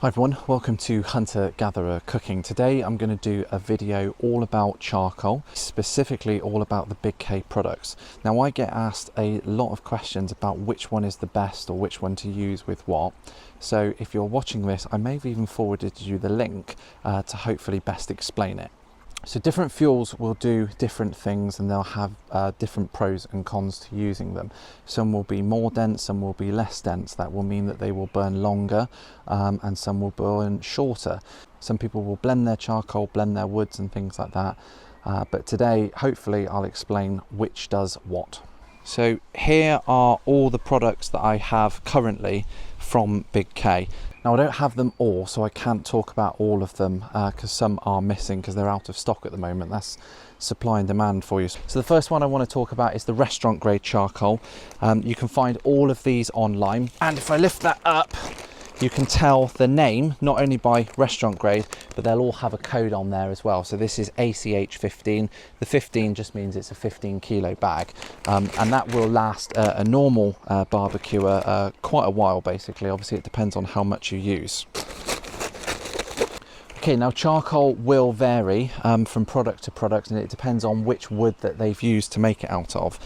Hi everyone, welcome to Hunter Gatherer Cooking. Today I'm going to do a video all about charcoal, specifically all about the Big K products. Now I get asked a lot of questions about which one is the best or which one to use with what. So if you're watching this, I may have even forwarded you the link to hopefully best explain it. So different fuels will do different things and they'll have different pros and cons to using them. Some will be more dense, some will be less dense. That will mean that they will burn longer and some will burn shorter. Some people will blend their charcoal, blend their woods and things like that. But today, hopefully, I'll explain which does what. So here are all the products that I have currently from Big K. Now I don't have them all, so I can't talk about all of them because some are missing because they're out of stock at the moment. That's supply and demand for you. So the first one I want to talk about is the restaurant grade charcoal. You can find all of these online, and if I lift that up, you can tell the name not only by restaurant grade, but they'll all have a code on there as well. So this is ACH 15. The 15 just means it's a 15 kilo bag, and that will last a normal barbecuer quite a while basically. Obviously it depends on how much you use. Okay, now charcoal will vary from product to product, and it depends on which wood that they've used to make it out of.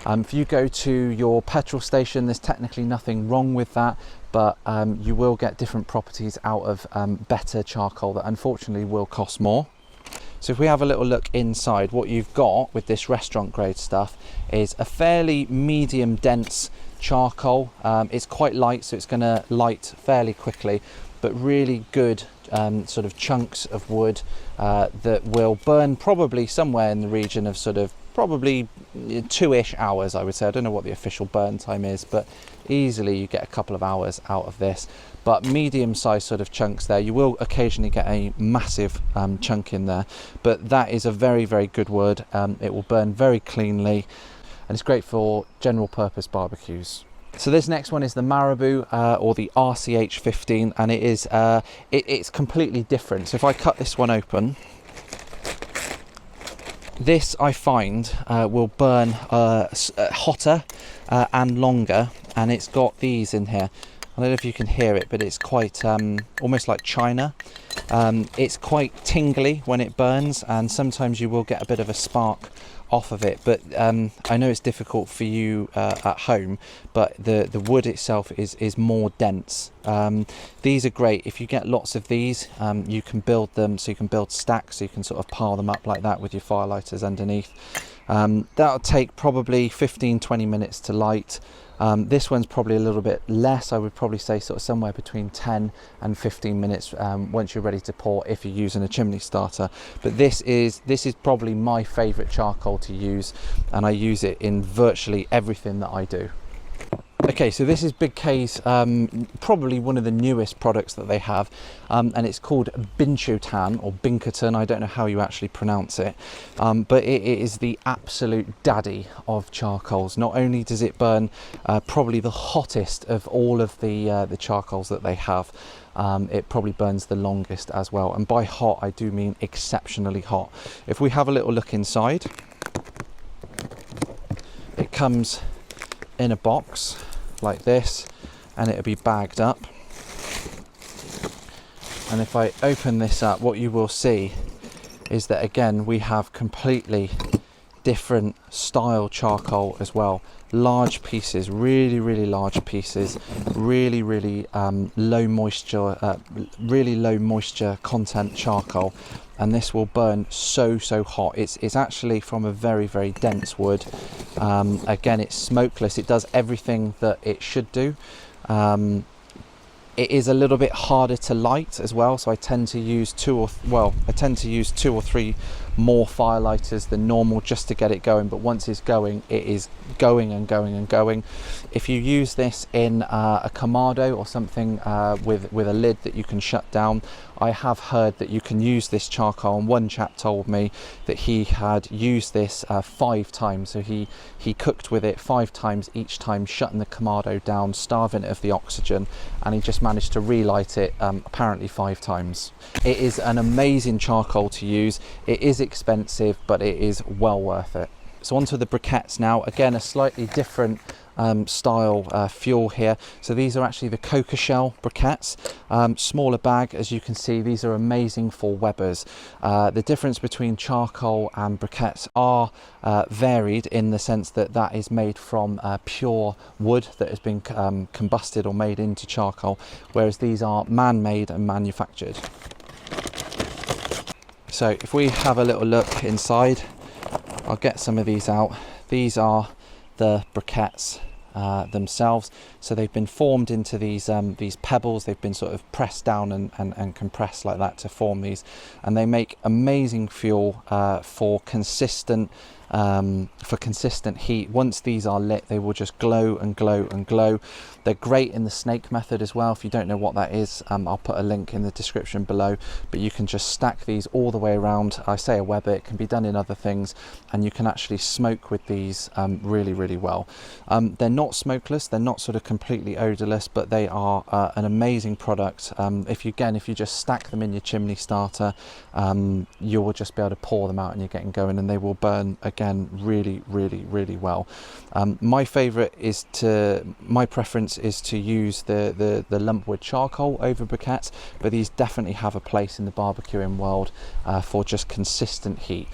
If you go to your petrol station, there's technically nothing wrong with that, but you will get different properties out of better charcoal that unfortunately will cost more. So if we have a little look inside, what you've got with this restaurant grade stuff is a fairly medium dense charcoal. It's quite light, so it's going to light fairly quickly, but really good sort of chunks of wood that will burn probably somewhere in the region of sort of probably 2-ish hours, I would say. I don't know what the official burn time is, but easily you get a couple of hours out of this. But medium sized sort of chunks there. You will occasionally get a massive chunk in there, but that is a very, very good wood. It will burn very cleanly and it's great for general purpose barbecues. So this next one is the Marabu or the RCH 15, and it is it's completely different. So if I cut this one open, this I find will burn hotter and longer, and it's got these in here. I don't know if you can hear it, but it's quite almost like china. It's quite tingly when it burns, and sometimes you will get a bit of a spark off of it, but I know it's difficult for you at home, but the wood itself is more dense. These are great. If you get lots of these, you can build them, so you can build stacks, so you can sort of pile them up like that with your firelighters underneath. That'll take probably 15-20 minutes to light. This one's probably a little bit less. I would probably say sort of somewhere between 10 and 15 minutes once you're ready to pour, if you're using a chimney starter. But this is probably my favorite charcoal to use, and I use it in virtually everything that I do. Okay, so this is Big K's probably one of the newest products that they have, and it's called Binchotan or Binchotan. I don't know how you actually pronounce it, but it is the absolute daddy of charcoals. Not only does it burn probably the hottest of all of the charcoals that they have, it probably burns the longest as well. And by hot, I do mean exceptionally hot. If we have a little look inside, it comes in a box like this, and it'll be bagged up. And if I open this up, what you will see is that again we have completely different style charcoal as well. Large pieces, really large pieces, really low moisture content charcoal, and this will burn so hot. It's actually from a very dense wood. Again, it's smokeless. It does everything that it should do. It is a little bit harder to light as well, so I tend to use two or three more firelighters than normal just to get it going. But once it's going, it is going and going. If you use this in a Kamado or something with a lid that you can shut down, I have heard that you can use this charcoal, and one chap told me that he had used this 5 times. So he cooked with it 5 times, each time shutting the Kamado down, starving it of the oxygen, and he just managed to relight it apparently 5 times. It is an amazing charcoal to use. It is expensive, but it is well worth it. So onto the briquettes now. Again, a slightly different style fuel here. So these are actually the Cocoshell Briquettes, smaller bag. As you can see, these are amazing for Webbers. The difference between charcoal and briquettes are varied in the sense that that is made from pure wood that has been combusted or made into charcoal, whereas these are man-made and manufactured. So if we have a little look inside, I'll get some of these out. These are the briquettes themselves. So they've been formed into these pebbles. They've been sort of pressed down and compressed like that to form these, and they make amazing fuel for consistent heat. Once these are lit, they will just glow and glow and glow. They're great in the snake method as well. If you don't know what that is, I'll put a link in the description below, but you can just stack these all the way around. I say a Weber, it can be done in other things, and you can actually smoke with these really, really well. They're not smokeless, they're not sort of completely odorless, but they are an amazing product. If you just stack them in your chimney starter, you will just be able to pour them out and you're getting going, and they will burn again really, really, really well. My preference is to use the lumpwood charcoal over briquettes, but these definitely have a place in the barbecuing world for just consistent heat.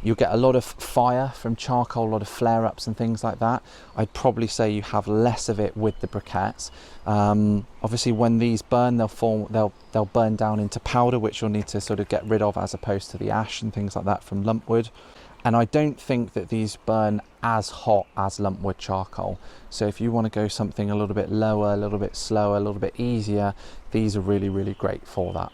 You'll get a lot of fire from charcoal, a lot of flare-ups and things like that. I'd probably say you have less of it with the briquettes. Obviously, when these burn, they'll burn down into powder, which you'll need to sort of get rid of, as opposed to the ash and things like that from lumpwood. And I don't think that these burn as hot as lumpwood charcoal. So if you want to go something a little bit lower, a little bit slower, a little bit easier, these are really, really great for that.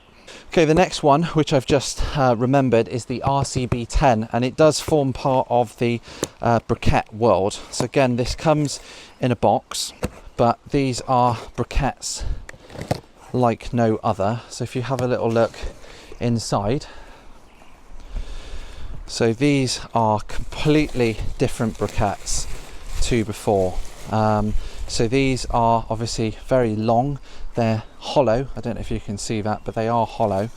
Okay, the next one, which I've just remembered, is the RCB10, and it does form part of the briquette world. So again, this comes in a box, but these are briquettes like no other. So if you have a little look inside, so these are completely different briquettes to before. So these are obviously very long. They're hollow. I don't know if you can see that, but they are hollow.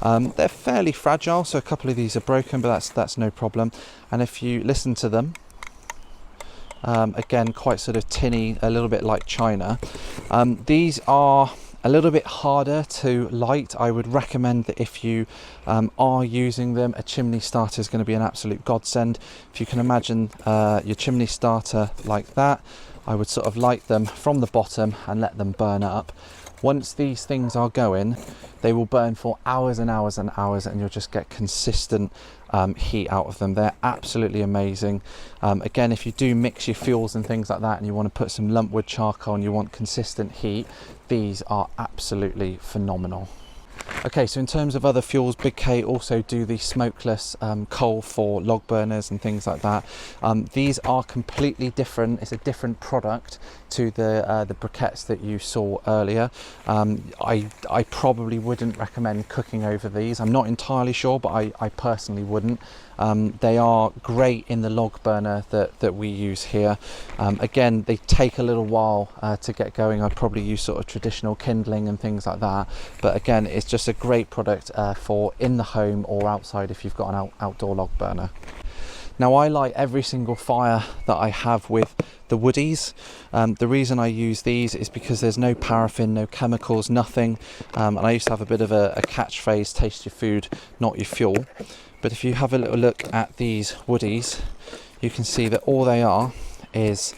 They're fairly fragile, so a couple of these are broken, but that's no problem. And if you listen to them, again, quite sort of tinny, a little bit like china. These are a little bit harder to light. I would recommend that if you are using them, a chimney starter is going to be an absolute godsend. If you can imagine your chimney starter like that, I would sort of light them from the bottom and let them burn up. Once these things are going, they will burn for hours and hours and hours, and you'll just get consistent heat out of them. They're absolutely amazing. Again, if you do mix your fuels and things like that, and you want to put some lumpwood charcoal and you want consistent heat, these are absolutely phenomenal. Okay, so in terms of other fuels, Big K also do the smokeless coal for log burners and things like that. These are completely different. It's a different product to the briquettes that you saw earlier. I probably wouldn't recommend cooking over these. I'm not entirely sure, but I personally wouldn't. They are great in the log burner that we use here. Again, they take a little while to get going. I'd probably use sort of traditional kindling and things like that, but again, it's just a great product for in the home or outside if you've got an outdoor log burner. Now, I light every single fire that I have with the Woodies. The reason I use these is because there's no paraffin, no chemicals, nothing. And I used to have a bit of a catchphrase, taste your food, not your fuel. But if you have a little look at these Woodies, you can see that all they are is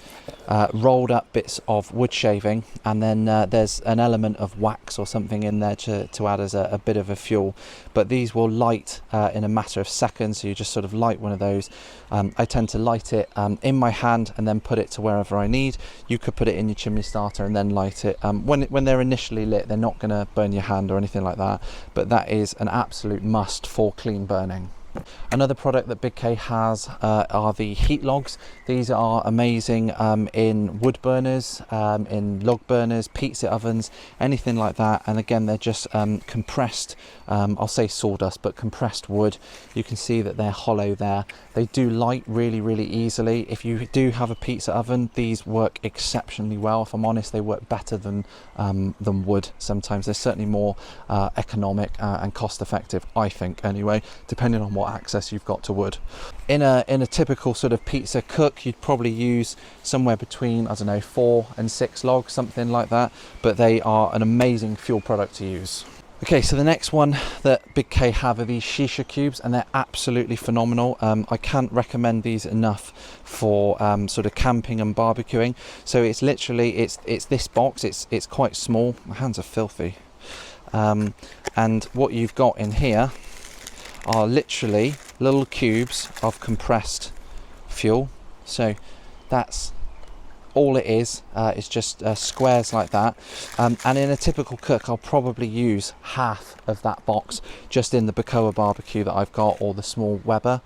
rolled up bits of wood shaving, and then there's an element of wax or something in there to add as a bit of a fuel. But these will light in a matter of seconds, so you just sort of light one of those. I tend to light it in my hand and then put it to wherever I need. You could put it in your chimney starter and then light it. When they're initially lit, they're not going to burn your hand or anything like that, but that is an absolute must for clean burning. Another product that Big K has are the heat logs. These are amazing in wood burners, in log burners, pizza ovens, anything like that. And again, they're just compressed, I'll say sawdust, but compressed wood. You can see that they're hollow there. They do light really, really easily. If you do have a pizza oven, these work exceptionally well. If I'm honest, they work better than wood sometimes. They're certainly more economic and cost effective, I think, anyway, depending on what what access you've got to wood. In a typical sort of pizza cook, you'd probably use somewhere between, I don't know, 4 and 6 logs, something like that, but they are an amazing fuel product to use. Okay, so the next one that Big K have are these Shisha Cubes, and they're absolutely phenomenal. I can't recommend these enough for sort of camping and barbecuing. So it's literally, it's this box, it's quite small. My hands are filthy. And what you've got in here are literally little cubes of compressed fuel. So that's all it is just squares like that, and in a typical cook I'll probably use half of that box just in the Bacoa barbecue that I've got, or the small Weber.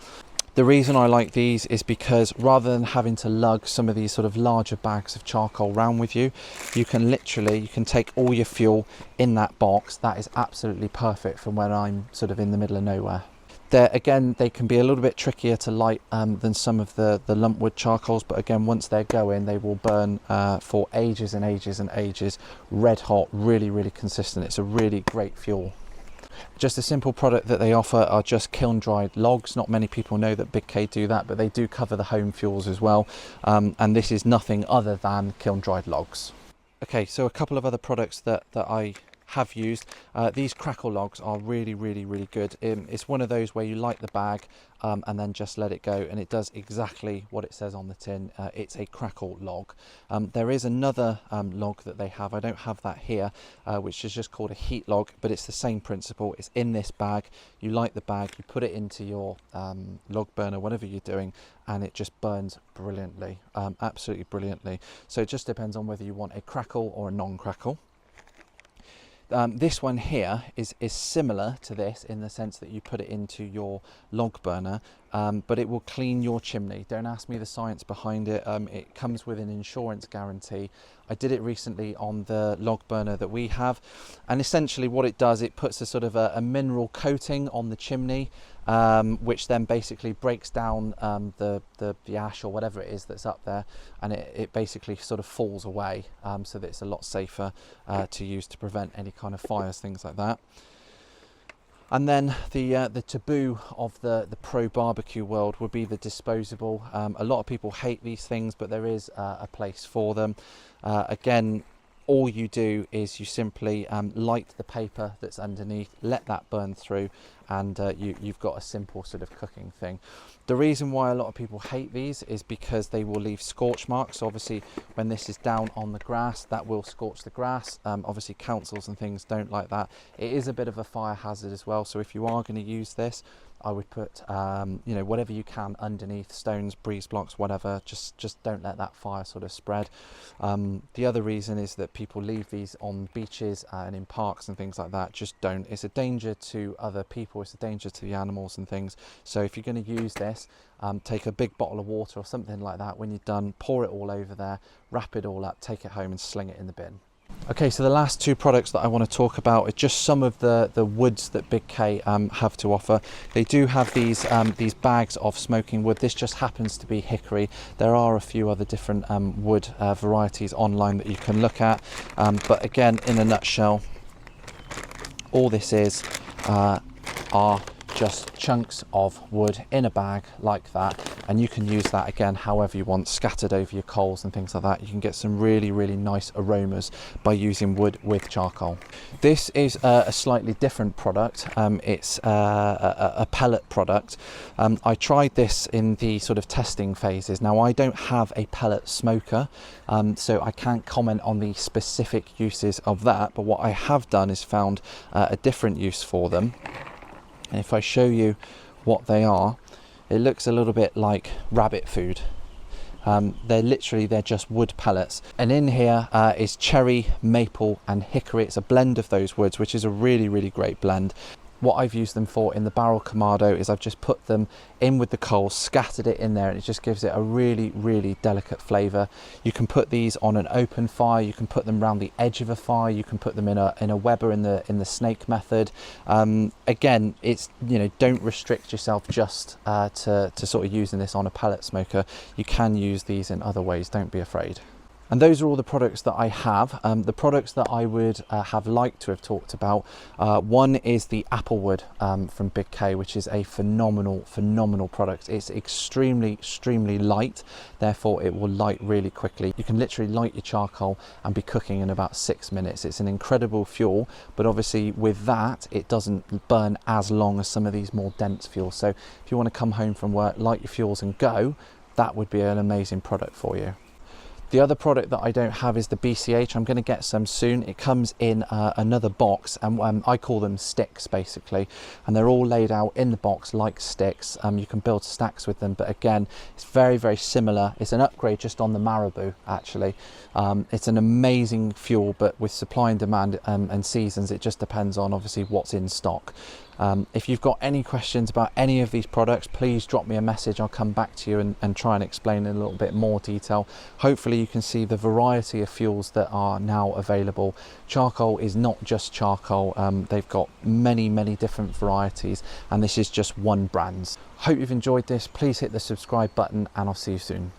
The reason I like these is because rather than having to lug some of these sort of larger bags of charcoal around with you, you can take all your fuel in that box. That is absolutely perfect for when I'm sort of in the middle of nowhere. Again, they can be a little bit trickier to light than some of the lumpwood charcoals, but again, once they're going, they will burn for ages and ages and ages, red hot, really, really consistent. It's a really great fuel. Just a simple product that they offer are just kiln dried logs. Not many people know that Big K do that, but they do cover the home fuels as well. And this is nothing other than kiln dried logs. Okay, so a couple of other products that I have used. These Crackle logs are really, really, really good. It's one of those where you light the bag and then just let it go, and it does exactly what it says on the tin. It's a Crackle log. There is another log that they have, I don't have that here, which is just called a heat log, but it's the same principle. It's in this bag, you light the bag, you put it into your log burner, whatever you're doing, and it just burns brilliantly, absolutely brilliantly. So it just depends on whether you want a Crackle or a non-Crackle. This one here is similar to this in the sense that you put it into your log burner, but it will clean your chimney. Don't ask me the science behind it. It comes with an insurance guarantee. I did it recently on the log burner that we have, and essentially what it does, it puts a sort of a mineral coating on the chimney, which then basically breaks down the ash or whatever it is that's up there, and it basically sort of falls away, so that it's a lot safer to use to prevent any kind of fires, things like that. And then the taboo of the pro barbecue world would be the disposable. A lot of people hate these things, but there is a place for them. Again, all you do is you simply light the paper that's underneath, let that burn through, and you've got a simple sort of cooking thing. The reason why a lot of people hate these is because they will leave scorch marks. Obviously, when this is down on the grass, that will scorch the grass. Obviously, councils and things don't like that. It is a bit of a fire hazard as well. So if you are going to use this, I would put, you know, whatever you can underneath, stones, breeze blocks, whatever. Just don't let that fire sort of spread. The other reason is that people leave these on beaches and in parks and things like that. Just don't. It's a danger to other people. It's a danger to the animals and things. So if you're going to use this, take a big bottle of water or something like that. When you're done, pour it all over there, wrap it all up, take it home and sling it in the bin. Okay, so the last two products that I want to talk about are just some of the woods that Big K have to offer. They do have these bags of smoking wood. This just happens to be hickory. There are a few other different wood varieties online that you can look at, but again, in a nutshell, all this is are just chunks of wood in a bag like that, and you can use that again however you want, scattered over your coals and things like that. You can get some really, really nice aromas by using wood with charcoal. This is a slightly different product. It's a pellet product. I tried this in the sort of testing phases. Now, I don't have a pellet smoker, so I can't comment on the specific uses of that, but what I have done is found a different use for them. And if I show you what they are, it looks a little bit like rabbit food. They're just wood pellets. And in here is cherry, maple and hickory. It's a blend of those woods, which is a really, really great blend. What I've used them for in the barrel Kamado is I've just put them in with the coals, scattered it in there, and it just gives it a really, really delicate flavour. You can put these on an open fire, you can put them around the edge of a fire, you can put them in a Weber in the snake method. Again, it's, you know, don't restrict yourself just to sort of using this on a pellet smoker. You can use these in other ways, don't be afraid. And those are all the products that I have. The products that I would have liked to have talked about, one is the Applewood from Big K, which is a phenomenal product. It's extremely light, therefore it will light really quickly. You can literally light your charcoal and be cooking in about 6 minutes. It's an incredible fuel, but obviously with that it doesn't burn as long as some of these more dense fuels. So if you want to come home from work, light your fuels and go, that would be an amazing product for you. The other product that I don't have is the BCH. I'm going to get some soon. It comes in another box, and I call them sticks basically, and they're all laid out in the box like sticks. You can build stacks with them, but again, it's very similar. It's an upgrade just on the Marabu actually. It's an amazing fuel, but with supply and demand and seasons, it just depends on obviously what's in stock. If you've got any questions about any of these products, please drop me a message. I'll come back to you and try and explain in a little bit more detail. Hopefully you can see the variety of fuels that are now available. Charcoal is not just charcoal. They've got many different varieties, and this is just one brand. Hope you've enjoyed this. Please hit the subscribe button, and I'll see you soon.